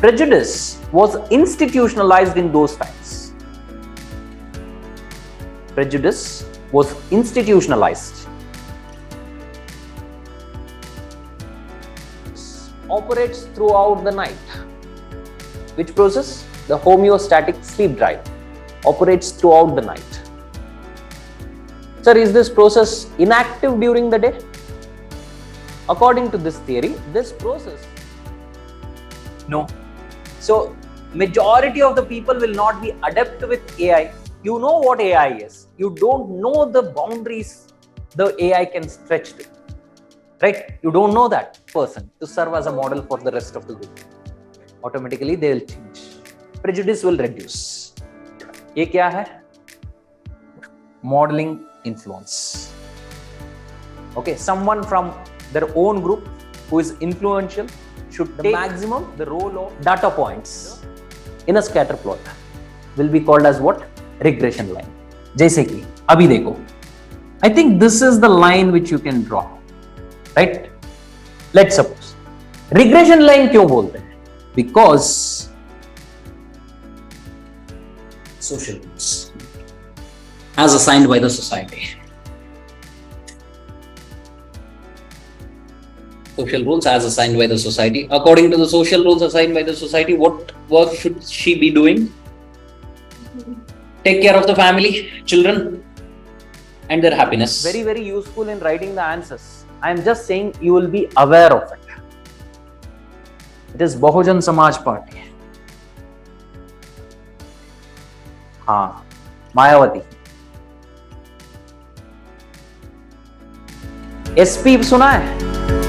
prejudice was institutionalized in those times. Prejudice was institutionalized. Operates throughout the night. Which process? The homeostatic sleep drive operates throughout the night. Sir, is this process inactive during the day? According to this theory, this process, no. So, majority of the people will not be adept with AI. You know what AI is. You don't know the boundaries the AI can stretch to. Right? You don't know that person to serve as a model for the rest of the group. Automatically they will change. Prejudice will reduce. ये क्या है? Modeling influence. Okay, someone from their own group who is influential should take maximum the role of data points in a scatter plot will be called as what? Regression line. जैसे कि अभी देखो, I think this is the line which you can draw, right? Let's suppose regression line क्यों बोलते हैं? Because social rules as assigned by the society. Social rules as assigned by the society. According to the social rules assigned by the society, what work should she be doing? Take care of the family, children, and their happiness. Very, very useful in writing the answers. I am just saying you will be aware of it. It is Bahujan Samaj Party. हाँ, Mayawati. SP सुना है?